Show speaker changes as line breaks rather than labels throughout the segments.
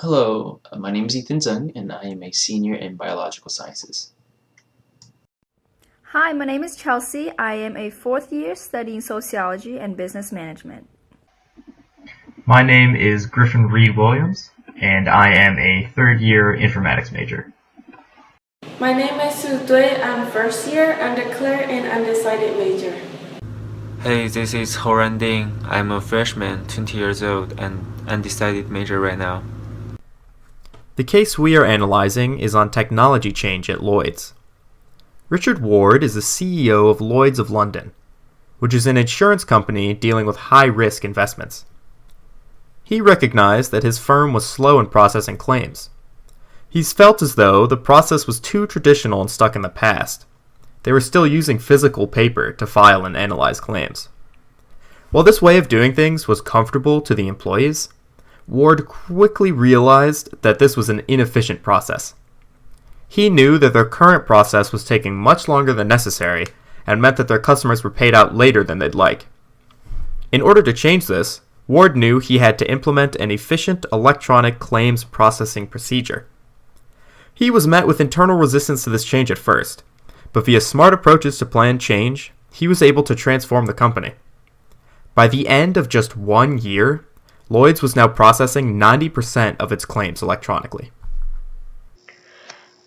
Hello, my name is Ethan Zeng, and I am a senior in biological sciences.
Hi, my name is Chelsea. I am a fourth year studying sociology and business management.
My name is Griffin Reed Williams, and I am a third-year informatics major.
My name is Su Dui. I'm first year, undeclared and undecided major.
Hey, this is Horan Ding. I'm a freshman, 20 years old, and undecided major right now.
The case we are analyzing is on technology change at Lloyds. Richard Ward is the CEO of Lloyds of London, which is an insurance company dealing with high-risk investments. He recognized that his firm was slow in processing claims. He's felt as though the process was too traditional and stuck in the past. They were still using physical paper to file and analyze claims. While this way of doing things was comfortable to the employees, Ward quickly realized that this was an inefficient process. He knew that their current process was taking much longer than necessary and meant that their customers were paid out later than they'd like. In order to change this, Ward knew he had to implement an efficient electronic claims processing procedure. He was met with internal resistance to this change at first, but via smart approaches to planned change, he was able to transform the company. By the end of just 1 year, Lloyds was now processing 90% of its claims electronically.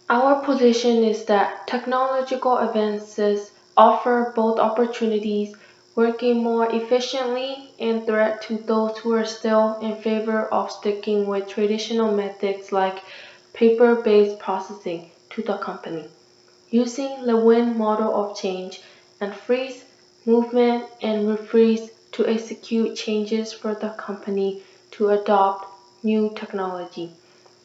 Our position is that technological advances offer both opportunities, working more efficiently, and threat to those who are still in favor of sticking with traditional methods like paper-based processing to the company. Using the WIN model of change and freeze, movement, and refreeze to execute changes for the company to adopt new technology.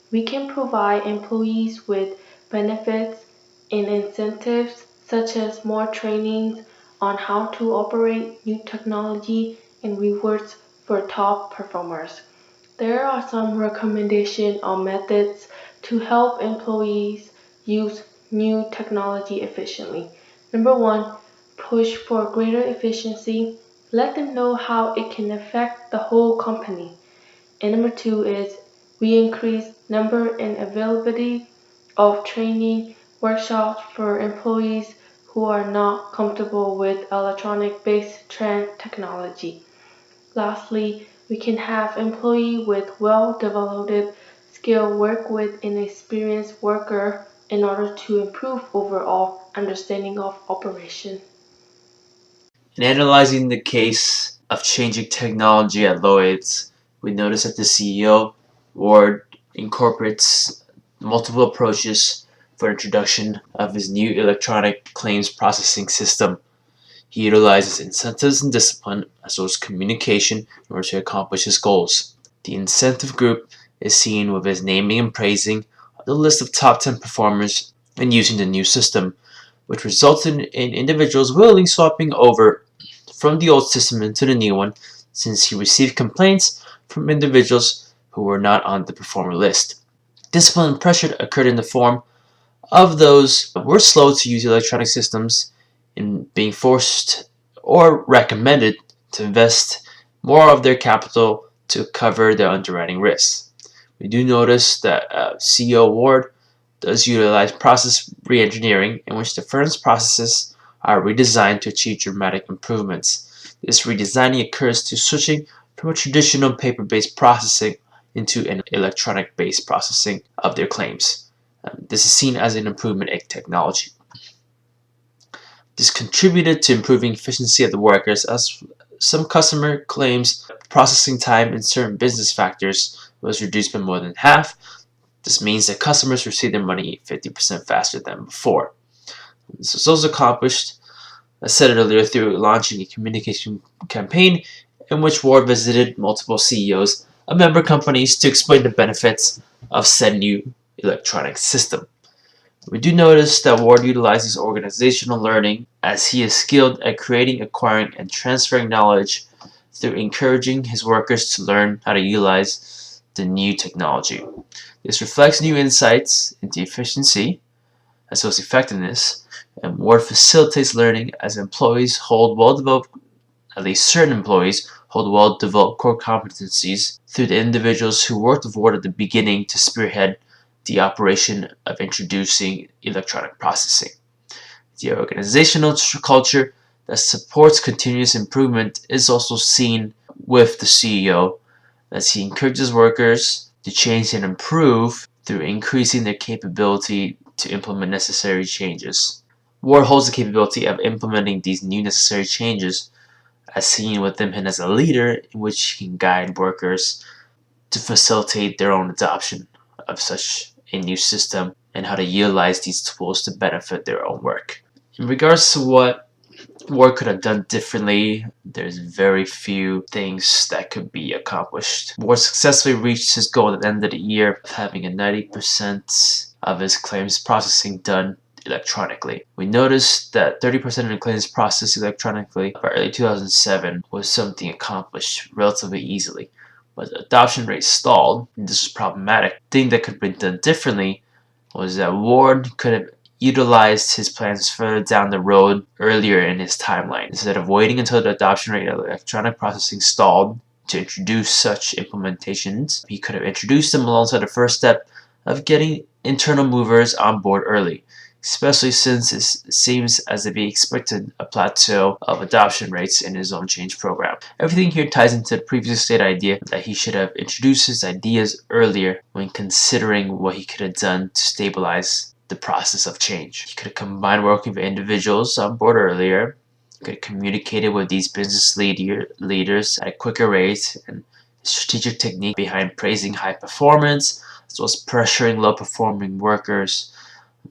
We can provide employees with benefits and incentives such as more trainings on how to operate new technology and rewards for top performers. There are some recommendations on methods to help employees use new technology efficiently. Number one, push for greater efficiency. Let them know how it can affect the whole company. And number two is we increase number and availability of training workshops for employees who are not comfortable with electronic-based trend technology. Lastly, we can have employees with well-developed skill work with an experienced worker in order to improve overall understanding of operation.
In analyzing the case of changing technology at Lloyd's, we notice that the CEO, Ward, incorporates multiple approaches for introduction of his new electronic claims processing system. He utilizes incentives and discipline as well as communication in order to accomplish his goals. The incentive group is seen with his naming and praising the list of top 10 performers in using the new system, which resulted in individuals willingly swapping over from the old system into the new one since he received complaints from individuals who were not on the performer list. Discipline and pressure occurred in the form of those who were slow to use electronic systems in being forced or recommended to invest more of their capital to cover their underwriting risks. We do notice that CEO Ward does utilize process re-engineering in which the firm's processes are redesigned to achieve dramatic improvements. This redesigning occurs to switching from a traditional paper-based processing into an electronic-based processing of their claims. This is seen as an improvement in technology. This contributed to improving efficiency of the workers as some customer claims processing time in certain business factors was reduced by more than half. This means that customers receive their money 50% faster than before. This was also accomplished, as said earlier, through launching a communication campaign in which Ward visited multiple CEOs of member companies to explain the benefits of said new electronic system. We do notice that Ward utilizes organizational learning as he is skilled at creating, acquiring, and transferring knowledge through encouraging his workers to learn how to utilize the new technology. This reflects new insights into efficiency as well as effectiveness, and Ward facilitates learning as employees hold well-developed, at least certain employees, hold well-developed core competencies through the individuals who worked with Ward at the beginning to spearhead the operation of introducing electronic processing. The organizational culture that supports continuous improvement is also seen with the CEO, as he encourages workers to change and improve through increasing their capability to implement necessary changes. Ward holds the capability of implementing these new necessary changes as seen within him as a leader, in which he can guide workers to facilitate their own adoption of such a new system and how to utilize these tools to benefit their own work. In regards to what Ward could have done differently, there's very few things that could be accomplished. Ward successfully reached his goal at the end of the year of having a 90% of his claims processing done electronically. We noticed that 30% of the claims processed electronically by early 2007 was something accomplished relatively easily, but the adoption rate stalled, and this was problematic. The thing that could have been done differently was that Ward could have utilized his plans further down the road earlier in his timeline. Instead of waiting until the adoption rate of electronic processing stalled to introduce such implementations, he could have introduced them alongside the first step of getting internal movers on board early, especially since it seems as to be expected a plateau of adoption rates in his own change program. Everything here ties into the previously stated idea that he should have introduced his ideas earlier when considering what he could have done to stabilize the process of change. He could have combined working with individuals on board earlier, could have communicated with these business leaders at a quicker rate, and the strategic technique behind praising high performance as well as pressuring low performing workers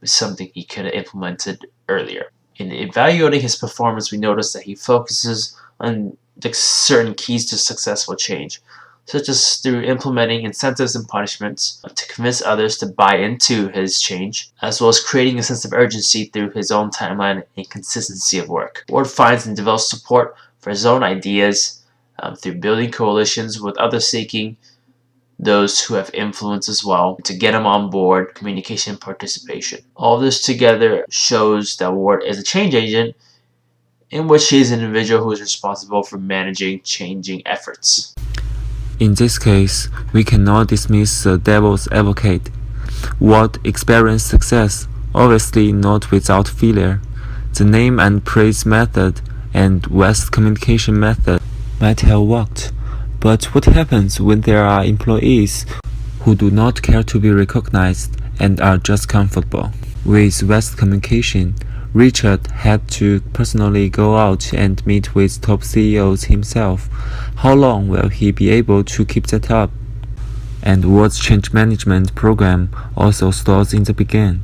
is something he could have implemented earlier. In evaluating his performance, we notice that he focuses on the certain keys to successful change, such as through implementing incentives and punishments to convince others to buy into his change, as well as creating a sense of urgency through his own timeline and consistency of work. Ward finds and develops support for his own ideas through building coalitions with others seeking those who have influence as well to get them on board, communication and participation. All this together shows that Ward is a change agent in which he is an individual who is responsible for managing changing efforts.
In this case, we cannot dismiss the devil's advocate. Ward experienced success, obviously not without failure. The name and praise method and West communication method might have worked, but what happens when there are employees who do not care to be recognized and are just comfortable? With West communication, Richard had to personally go out and meet with top CEOs himself. How long will he be able to keep that up? And Ward's change management program also stalls in the beginning.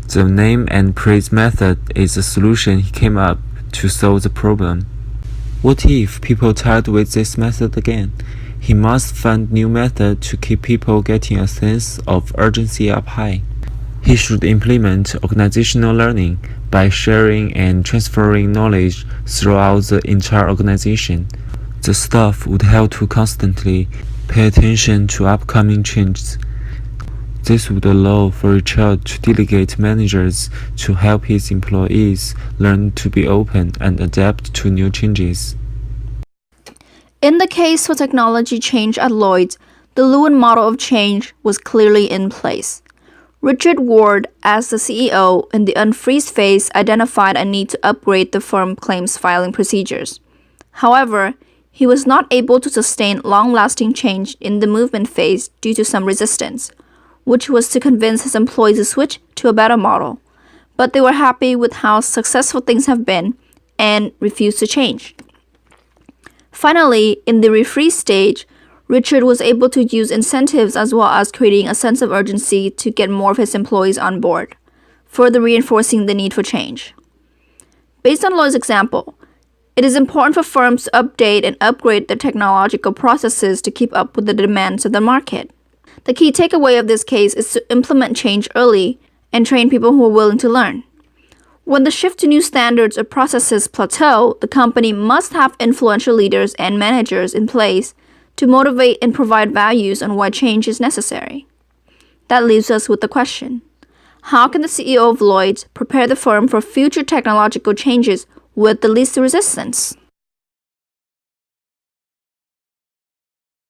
The name and praise method is a solution he came up to solve the problem. What if people tired with this method again? He must find new method to keep people getting a sense of urgency up high. He should implement organizational learning by sharing and transferring knowledge throughout the entire organization. The staff would have to constantly pay attention to upcoming changes. This would allow for Richard to delegate managers to help his employees learn to be open and adapt to new changes.
In the case for technology change at Lloyd's, the Lewin model of change was clearly in place. Richard Ward, as the CEO, in the unfreeze phase identified a need to upgrade the firm claims filing procedures. However, he was not able to sustain long-lasting change in the movement phase due to some resistance, which was to convince his employees to switch to a better model. But they were happy with how successful things have been and refused to change. Finally, in the refreeze stage, Richard was able to use incentives as well as creating a sense of urgency to get more of his employees on board, further reinforcing the need for change. Based on Lloyd's example, it is important for firms to update and upgrade their technological processes to keep up with the demands of the market. The key takeaway of this case is to implement change early and train people who are willing to learn. When the shift to new standards or processes plateau, the company must have influential leaders and managers in place to motivate and provide values on why change is necessary. That leaves us with the question: how can the CEO of Lloyd's prepare the firm for future technological changes with the least resistance?